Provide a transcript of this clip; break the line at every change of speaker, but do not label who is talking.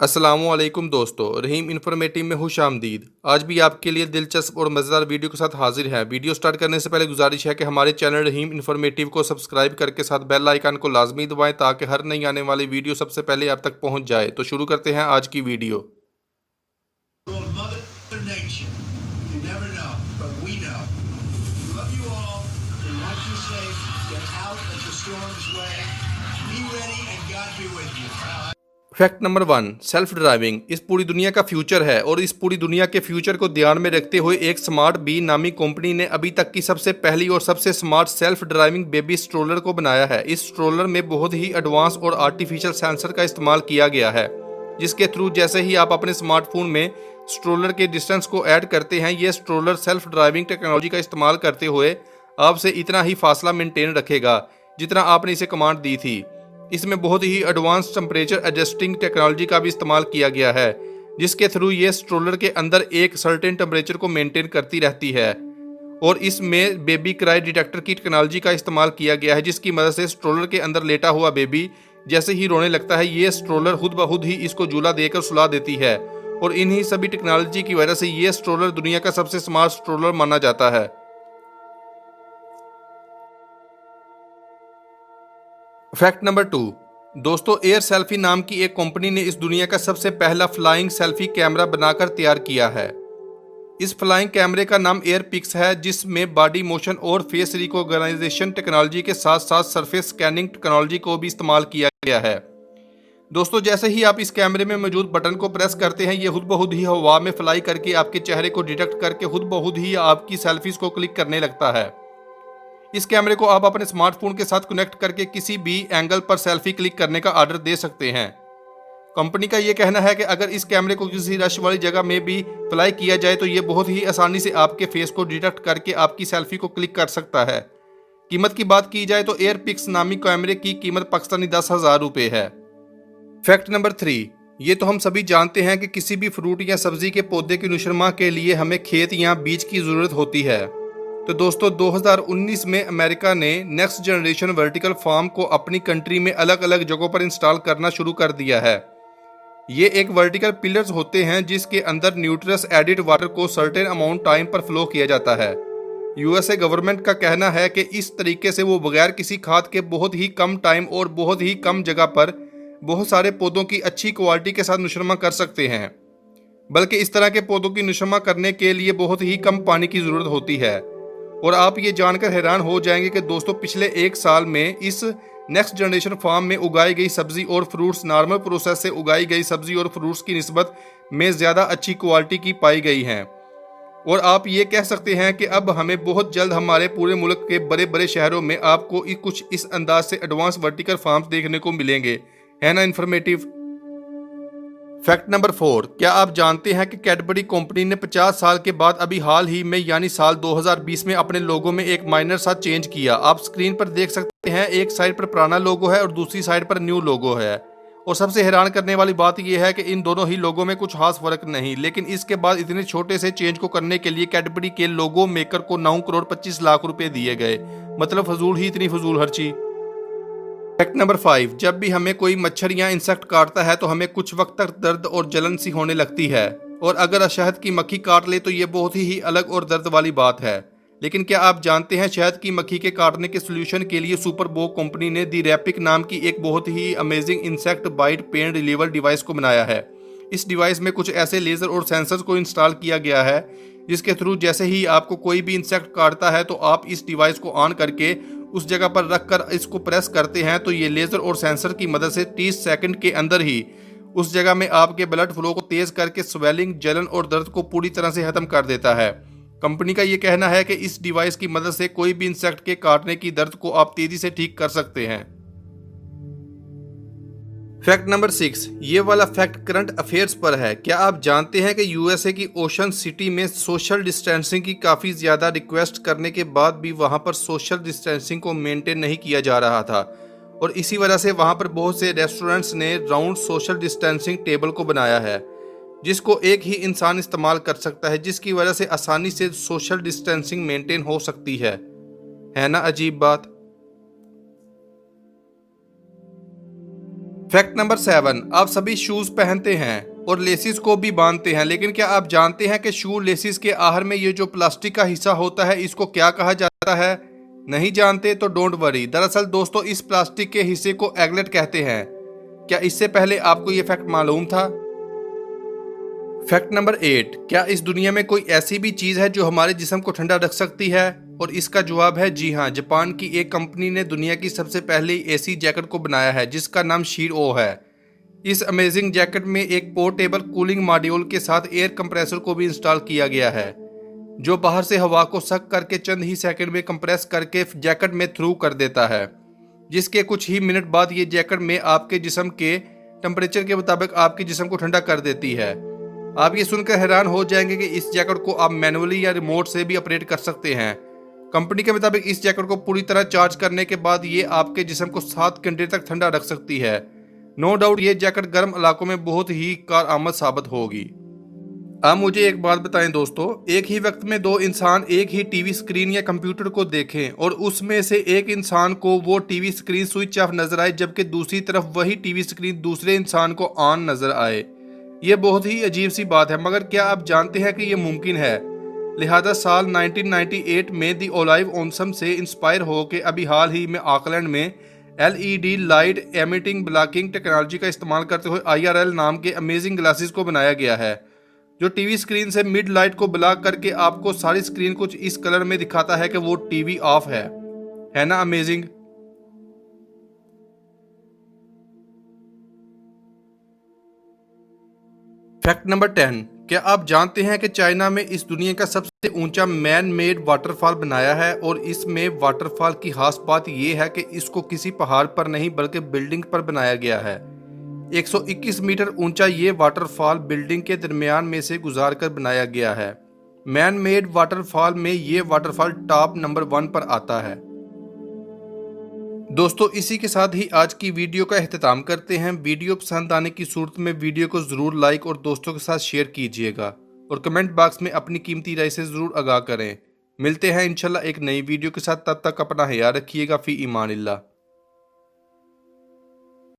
अस्सलामुअलैकुम दोस्तों, रहीम इन्फॉर्मेटिव में खुशामदीद। आज भी आपके लिए दिलचस्प और मज़ेदार वीडियो के साथ हाजिर हैं। वीडियो स्टार्ट करने से पहले गुजारिश है कि हमारे चैनल रहीम इन्फॉर्मेटिव को सब्सक्राइब करके साथ बेल आइकन को लाजमी दबाएं ताकि हर नई आने वाली वीडियो सबसे पहले आप तक पहुंच जाए। तो शुरू करते हैं आज की video.
Mother Nature. You never know, but we know. We love you all. We want you safe. Get out of the storm's way. Be ready and God be with you.
Fact number 1, self driving इस पूरी दुनिया का future है और इस पूरी दुनिया के फ्यूचर को ध्यान में रखते हुए एक स्मार्ट बी नामी कंपनी ने अभी तक की सबसे पहली और सबसे smart self driving baby stroller को बनाया है। इस स्ट्रोलर में बहुत ही एडवांस और आर्टिफिशियल सेंसर का इस्तेमाल किया गया है, जिसके थ्रू जैसे ही आप अपने स्मार्टफोन में स्ट्रोलर के डिस्टेंस को ऐड करते हैं, ये स्ट्रोलर सेल्फ ड्राइविंग टेक्नोलॉजी का इस्तेमाल करते हुए आपसे इतना ही फासला मेंटेन रखेगा जितना आपने इसे कमांड दी थी। इसमें बहुत ही एडवांस टेम्परेचर एडजस्टिंग टेक्नोलॉजी का भी इस्तेमाल किया गया है, जिसके थ्रू ये स्ट्रोलर के अंदर एक सर्टेन टेम्परेचर को मेंटेन करती रहती है। और इसमें बेबी क्राई डिटेक्टर की टेक्नोलॉजी का इस्तेमाल किया गया है, जिसकी मदद से स्ट्रोलर के अंदर लेटा हुआ बेबी जैसे ही रोने लगता है, ये स्ट्रोलर खुद ब खुद ही इसको झूला देकर सुला देती है। और इन्हीं सभी टेक्नोलॉजी की वजह से ये स्ट्रोलर दुनिया का सबसे स्मार्ट स्ट्रोलर माना जाता है। फैक्ट नंबर 2, दोस्तों एयर सेल्फी नाम की एक कंपनी ने इस दुनिया का सबसे पहला फ्लाइंग सेल्फी कैमरा बनाकर तैयार किया है। इस फ्लाइंग कैमरे का नाम एयर पिक्स है, जिसमें बॉडी मोशन और फेस रिकॉग्नाइजेशन टेक्नोलॉजी के साथ साथ सरफेस स्कैनिंग टेक्नोलॉजी को भी इस्तेमाल किया गया है। दोस्तों जैसे ही आप इस कैमरे में मौजूद बटन को प्रेस करते हैं, ये खुद ब खुद ही हवा में फ्लाई करके आपके चेहरे को डिटेक्ट करके खुद ब खुद ही आपकी सेल्फीज को क्लिक करने लगता है। इस कैमरे को आप अपने स्मार्टफोन के साथ कनेक्ट करके किसी भी एंगल पर सेल्फी क्लिक करने का ऑर्डर दे सकते हैं। कंपनी का ये कहना है कि अगर इस कैमरे को किसी रश वाली जगह में भी फ्लाई किया जाए तो ये बहुत ही आसानी से आपके फेस को डिटेक्ट करके आपकी सेल्फी को क्लिक कर सकता है। कीमत की बात की जाए तो एयर पिक्स नामी कैमरे की कीमत पाकिस्तानी 10,000 रुपये है। फैक्ट नंबर 3, ये तो हम सभी जानते हैं कि किसी भी फ्रूट या सब्जी के पौधे की नुशरमा के लिए हमें खेत या बीज की ज़रूरत होती है। तो दोस्तों 2019 में अमेरिका ने नेक्स्ट जनरेशन वर्टिकल फार्म को अपनी कंट्री में अलग अलग जगहों पर इंस्टॉल करना शुरू कर दिया है। ये एक वर्टिकल पिलर्स होते हैं जिसके अंदर न्यूट्रियस एडिड वाटर को सर्टेन अमाउंट टाइम पर फ्लो किया जाता है। यूएसए गवर्नमेंट का कहना है कि इस तरीके से वो बगैर किसी खाद के बहुत ही कम टाइम और बहुत ही कम जगह पर बहुत सारे पौधों की अच्छी क्वालिटी के साथ नुशरमा कर सकते हैं। बल्कि इस तरह के पौधों की नुशरमा करने के लिए बहुत ही कम पानी की ज़रूरत होती है। और आप ये जानकर हैरान हो जाएंगे कि दोस्तों पिछले 1 साल में इस नेक्स्ट जनरेशन फार्म में उगाई गई सब्जी और फ्रूट्स नॉर्मल प्रोसेस से उगाई गई सब्जी और फ्रूट्स की निस्बत में ज़्यादा अच्छी क्वालिटी की पाई गई हैं। और आप ये कह सकते हैं कि अब हमें बहुत जल्द हमारे पूरे मुल्क के बड़े बड़े शहरों में आपको कुछ इस अंदाज से एडवांस वर्टिकल फार्म्स देखने को मिलेंगे, है ना इन्फॉर्मेटिव। फैक्ट नंबर 4, क्या आप जानते हैं कि कैडबरी कंपनी ने 50 साल के बाद अभी हाल ही में यानी साल 2020 में अपने लोगो में एक माइनर सा चेंज किया। आप स्क्रीन पर देख सकते हैं, एक साइड पर पुराना लोगो है और दूसरी साइड पर न्यू लोगो है। और सबसे हैरान करने वाली बात यह है कि इन दोनों ही लोगों में कुछ खास फर्क नहीं, लेकिन इसके बाद इतने छोटे से चेंज को करने के लिए कैडबरी के लोगो मेकर को 9 करोड़ 25 लाख रुपए दिए गए। मतलब फजूल ही इतनी फजूल हर्ची। फैक्ट नंबर 5, जब भी हमें कोई मच्छर या इंसेक्ट काटता है तो हमें कुछ वक्त तक दर्द और जलन सी होने लगती है, और अगर शहद की मक्खी काट ले तो ये बहुत ही अलग और दर्द वाली बात है। लेकिन क्या आप जानते हैं शहद की मक्खी के काटने के सोल्यूशन के लिए सुपरबो कंपनी ने दी रैपिक नाम की एक बहुत ही amazing insect bite pain reliever device को बनाया है। इस डिवाइस में कुछ ऐसे लेजर और सेंसर्स को इंस्टॉल किया गया है जिसके थ्रू जैसे ही आपको कोई भी इंसेक्ट काटता है तो आप इस डिवाइस को ऑन करके उस जगह पर रखकर इसको प्रेस करते हैं तो ये लेजर और सेंसर की मदद से 30 सेकंड के अंदर ही उस जगह में आपके ब्लड फ्लो को तेज करके स्वेलिंग, जलन और दर्द को पूरी तरह से खत्म कर देता है। कंपनी का ये कहना है कि इस डिवाइस की मदद से कोई भी इंसेक्ट के काटने की दर्द को आप तेजी से ठीक कर सकते हैं। फैक्ट नंबर 6, ये वाला फैक्ट करंट अफेयर्स पर है। क्या आप जानते हैं कि यूएसए की ओशन सिटी में सोशल डिस्टेंसिंग की काफ़ी ज़्यादा रिक्वेस्ट करने के बाद भी वहाँ पर सोशल डिस्टेंसिंग को मेंटेन नहीं किया जा रहा था, और इसी वजह से वहाँ पर बहुत से रेस्टोरेंट्स ने राउंड सोशल डिस्टेंसिंग टेबल को बनाया है जिसको एक ही इंसान इस्तेमाल कर सकता है, जिसकी वजह से आसानी से सोशल डिस्टेंसिंग मेंटेन हो सकती है ना अजीब बात। फैक्ट नंबर 7, आप सभी शूज पहनते हैं और लेसिस को भी बांधते हैं, लेकिन क्या आप जानते हैं कि शू लेसिस के आहर में ये जो प्लास्टिक का हिस्सा होता है इसको क्या कहा जाता है? नहीं जानते तो डोंट वरी। दरअसल दोस्तों इस प्लास्टिक के हिस्से को एगलेट कहते हैं। क्या इससे पहले आपको ये फैक्ट मालूम था? फैक्ट नंबर 8, क्या इस दुनिया में कोई ऐसी भी चीज है जो हमारे जिस्म को ठंडा रख सकती है? और इसका जवाब है जी हाँ। जापान की एक कंपनी ने दुनिया की सबसे पहले एसी जैकेट को बनाया है जिसका नाम शीर-ओ है। इस अमेजिंग जैकेट में एक पोर्टेबल कूलिंग मॉड्यूल के साथ एयर कंप्रेसर को भी इंस्टॉल किया गया है जो बाहर से हवा को सक करके चंद ही सेकंड में कंप्रेस करके जैकेट में थ्रू कर देता है, जिसके कुछ ही मिनट बाद ये जैकेट में आपके जिस्म के टेम्परेचर के मुताबिक आपके जिस्म को ठंडा कर देती है। आप ये सुनकर हैरान हो जाएंगे कि इस जैकेट को आप मैनुअली या रिमोट से भी ऑपरेट कर सकते हैं। कंपनी के मुताबिक इस जैकेट को पूरी तरह चार्ज करने के बाद ये आपके जिस्म को 7 घंटे तक ठंडा रख सकती है। नो डाउट ये जैकेट गर्म इलाकों में बहुत ही कारआमद साबित होगी। अब मुझे एक बात बताएं दोस्तों, एक ही वक्त में दो इंसान एक ही टीवी स्क्रीन या कंप्यूटर को देखें और उसमें से एक इंसान को वो टीवी स्क्रीन स्विच ऑफ नजर आए जबकि दूसरी तरफ वही टीवी स्क्रीन दूसरे इंसान को ऑन नजर आए, ये बहुत ही अजीब सी बात है। मगर क्या आप जानते हैं कि ये मुमकिन है? लिहाजा साल 1998 में दी ओलाइव ओनसम से इंस्पायर होकर अभी हाल ही में ऑकलैंड में LED light emitting blocking technology का इस्तेमाल करते हुए IRL नाम के अमेजिंग ग्लासेस को बनाया गया है जो टीवी स्क्रीन से मिड लाइट को ब्लॉक करके आपको सारी स्क्रीन कुछ इस कलर में दिखाता है कि वो टीवी ऑफ है ना अमेजिंग। फैक्ट नंबर 10, क्या आप जानते हैं कि चाइना में इस दुनिया का सबसे ऊंचा मैन मेड वाटरफॉल बनाया है और इसमें वाटरफॉल की खास बात यह है कि इसको किसी पहाड़ पर नहीं बल्कि बिल्डिंग पर बनाया गया है। 121 मीटर ऊंचा ये वाटरफॉल बिल्डिंग के दरमियान में से गुजार कर बनाया गया है। मैन मेड वाटरफॉल में ये वाटरफॉल टॉप नंबर 1 पर आता है। दोस्तों इसी के साथ ही आज की वीडियो का इख्तिताम करते हैं। वीडियो पसंद आने की सूरत में वीडियो को ज़रूर लाइक और दोस्तों के साथ शेयर कीजिएगा और कमेंट बॉक्स में अपनी कीमती राय से ज़रूर आगाह करें। मिलते हैं इंशाल्लाह एक नई वीडियो के साथ, तब तक अपना ख्याल रखिएगा। फ़ी ईमानिल्लाह।